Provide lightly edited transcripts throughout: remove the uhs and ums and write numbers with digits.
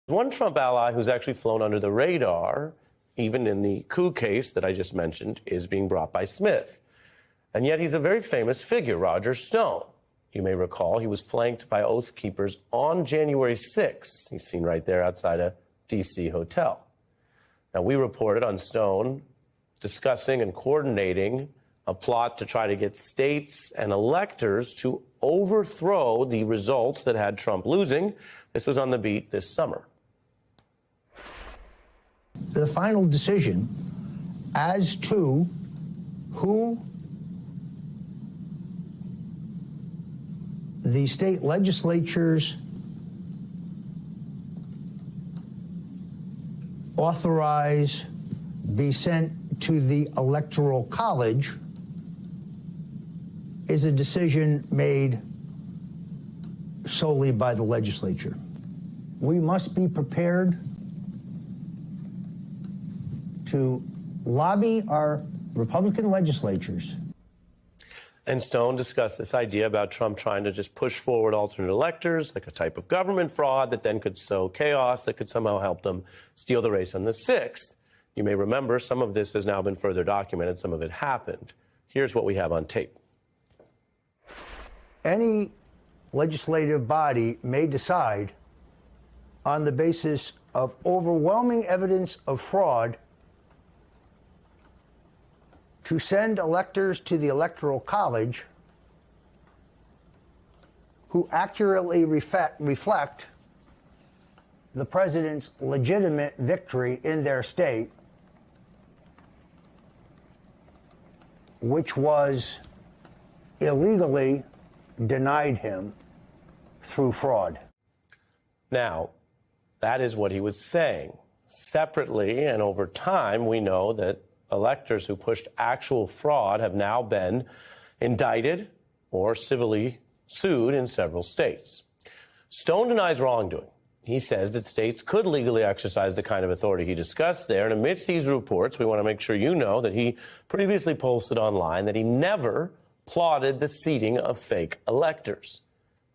One Trump ally who's actually flown under the radar, even in the coup case that I just mentioned, is being brought by Smith. And yet he's a very famous figure, Roger Stone. You may recall he was flanked by Oath Keepers on January 6th. He's seen right there outside a D.C. hotel. Now, we reported on Stone discussing and coordinating a plot to try to get states and electors to overthrow the results that had Trump losing. This was on the beat this summer. The final decision as to who the state legislatures authorize be sent to the Electoral College is a decision made solely by the legislature. We must be prepared to lobby our Republican legislatures. And Stone discussed this idea about Trump trying to just push forward alternate electors, like a type of government fraud that then could sow chaos, that could somehow help them steal the race on the 6th. You may remember some of this has now been further documented. Some of it happened. Here's what we have on tape. Any legislative body may decide on the basis of overwhelming evidence of fraud to send electors to the Electoral College who accurately reflect the president's legitimate victory in their state, which was illegally denied him through fraud. Now, that is what he was saying. Separately and over time, we know that electors who pushed actual fraud have now been indicted or civilly sued in several states. Stone denies wrongdoing. He says that states could legally exercise the kind of authority he discussed there. And amidst these reports, we want to make sure you know that he previously posted online that he never plotted the seating of fake electors.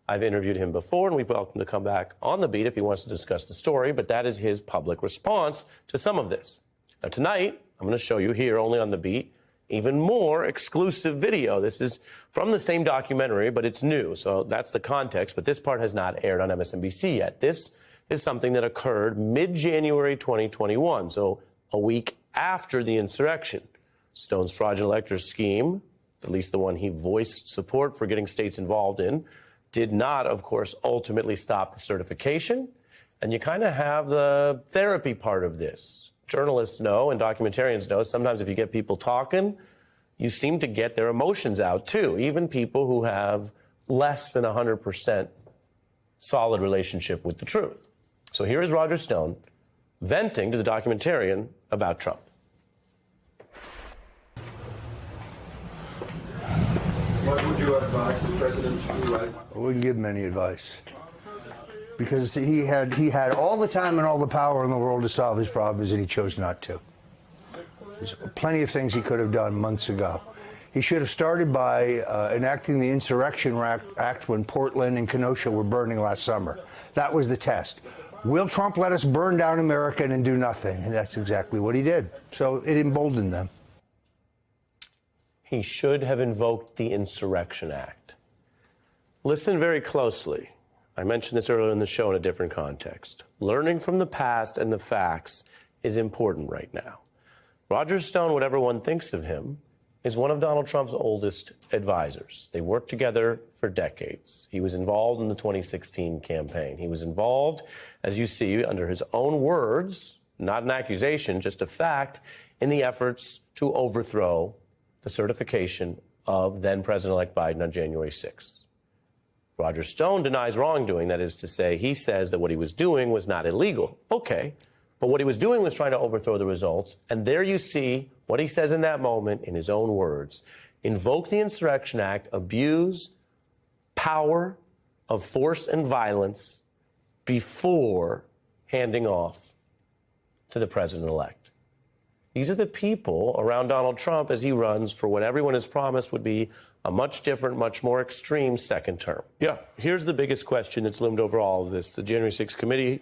I've interviewed him before, and we've welcomed him to come back on the beat if he wants to discuss the story, but that is his public response to some of this. Now, tonight, I'm going to show you here, only on the beat, even more exclusive video. This is from the same documentary, but it's new, so that's the context. But this part has not aired on MSNBC yet. This is something that occurred mid-January 2021, so a week after the insurrection. Stone's fraudulent electors scheme, at least the one he voiced support for getting states involved in, did not, of course, ultimately stop the certification. And you kind of have the therapy part of this. Journalists know and documentarians know sometimes if you get people talking, you seem to get their emotions out too, even people who have less than 100% solid relationship with the truth. So here is Roger Stone venting to the documentarian about Trump. What would you advise the president to do right now? I wouldn't give him any advice, because he had all the time and all the power in the world to solve his problems, and he chose not to. There's plenty of things he could have done months ago. He should have started by enacting the Insurrection Act when Portland and Kenosha were burning last summer. That was the test. Will Trump let us burn down America and do nothing? And that's exactly what he did. So it emboldened them. He should have invoked the Insurrection Act. Listen very closely. I mentioned this earlier in the show in a different context. Learning from the past and the facts is important right now. Roger Stone, whatever one thinks of him, is one of Donald Trump's oldest advisors. They worked together for decades. He was involved in the 2016 campaign. He was involved, as you see, under his own words, not an accusation, just a fact, in the efforts to overthrow the certification of then-President-elect Biden on January 6th. Roger Stone denies wrongdoing. That is to say, he says that what he was doing was not illegal. Okay, but what he was doing was trying to overthrow the results. And there you see what he says in that moment in his own words. Invoke the Insurrection Act, abuse power of force and violence before handing off to the president-elect. These are the people around Donald Trump as he runs for what everyone has promised would be a much different, much more extreme second term. Yeah, here's the biggest question that's loomed over all of this. The January 6th committee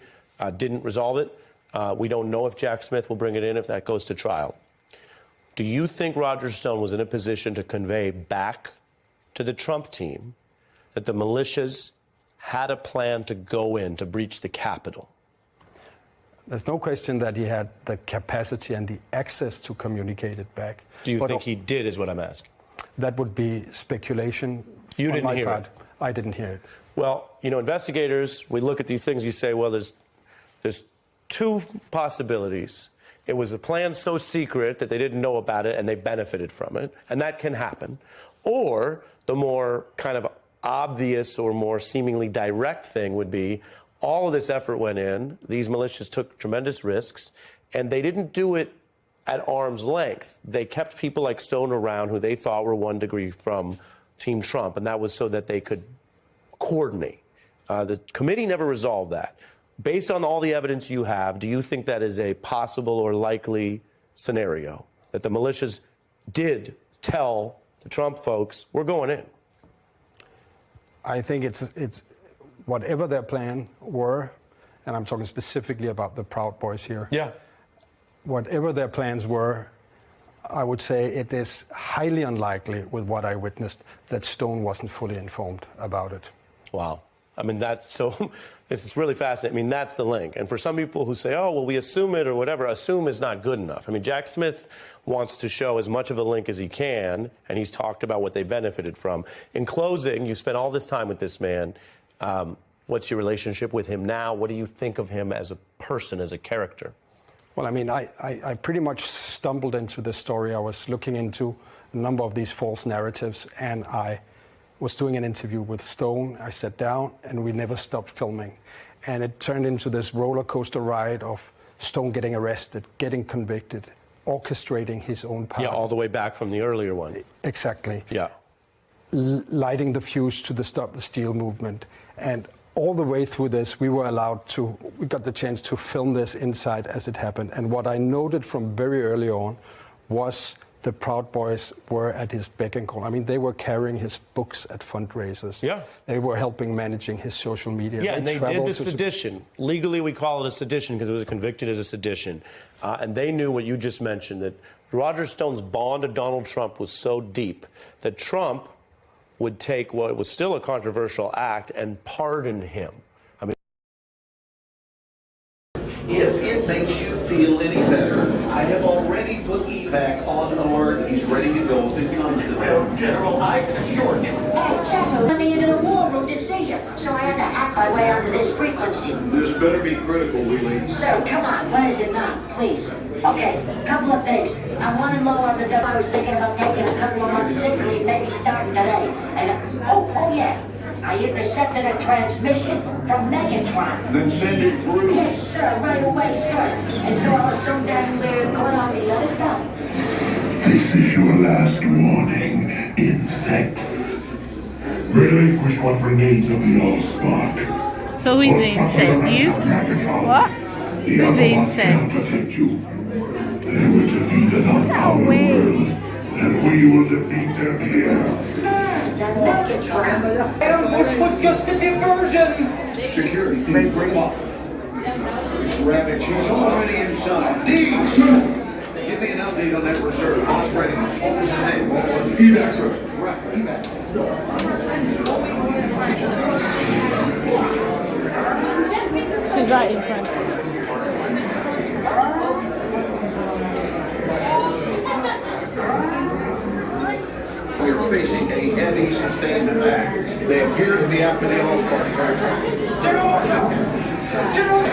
didn't resolve it. We don't know if Jack Smith will bring it in if that goes to trial. Do you think Roger Stone was in a position to convey back to the Trump team that the militias had a plan to go in to breach the Capitol? There's no question that he had the capacity and the access to communicate it back. Do you think he did, is what I'm asking? That would be speculation. You on didn't my hear part. it? I didn't hear it. Well, you know, investigators, we look at these things, you say, well, there's two possibilities. It was a plan so secret that they didn't know about it and they benefited from it, and that can happen. Or the more kind of obvious or more seemingly direct thing would be all of this effort went in, these militias took tremendous risks, and they didn't do it at arm's length. They kept people like Stone around who they thought were 1 degree from Team Trump, and that was so that they could coordinate. The committee never resolved that. Based on all the evidence you have, do you think that is a possible or likely scenario, that the militias did tell the Trump folks, we're going in? I think it's whatever their plan were, and I'm talking specifically about the Proud Boys here. Yeah. Whatever their plans were, I would say it is highly unlikely with what I witnessed that Stone wasn't fully informed about it. Wow. I mean, that's so, this is really fascinating. I mean, that's the link. And for some people who say, oh, well, we assume it or whatever, assume is not good enough. I mean, Jack Smith wants to show as much of a link as he can, and he's talked about what they benefited from. In closing, you spent all this time with this man. What's your relationship with him now? What do you think of him as a person, as a character? Well, I mean, I pretty much stumbled into this story. I was looking into a number of these false narratives, and I was doing an interview with Stone. I sat down, and we never stopped filming. And it turned into this roller coaster ride of Stone getting arrested, getting convicted, orchestrating his own part. Yeah, all the way back from the earlier one. Exactly. Yeah. Lighting the fuse to the Stop the Steal movement. And all the way through this, we got the chance to film this inside as it happened. And what I noted from very early on was the Proud Boys were at his beck and call. I mean, they were carrying his books at fundraisers. Yeah. They were helping managing his social media. Yeah, and they did traveled the sedition. Legally, we call it a sedition because it was convicted as a sedition. And they knew what you just mentioned, that Roger Stone's bond to Donald Trump was so deep that Trump would take what was still a controversial act and pardon him. I mean, if it makes you feel any better, I have already put evac on alert. He's ready to go if it comes to that. General, I can assure him. Hey, General, let me into the war room to see you, so I had to hack my way onto this frequency. This better be critical, Willie. Sir, come on, what is it now, please? Okay, couple of things. I'm running low on the dough. I was thinking about taking a couple of months sick leave, maybe starting today. And, oh yeah, I intercepted a transmission from Megatron. Then send it through. Yes, sir, right away, sir. And so I was so damn good on the other stuff. This is your last warning, insects. Relinquish what remains of the Allspark. So who's the insect? You? What? The Who's the Autobots insect? cannot protect you. They were defeated on our way. world, and we will defeat them here. The Megatron. This was just a diversion. Security, please bring him up. Ravage, he's already inside. Deeds! Give me an update on that reserve. Boss readiness. What was his name? What was it? Evac, sir. Right, evac. She's right in front. We're facing a heavy sustained attack. They appear to be after the Allspark. General! General!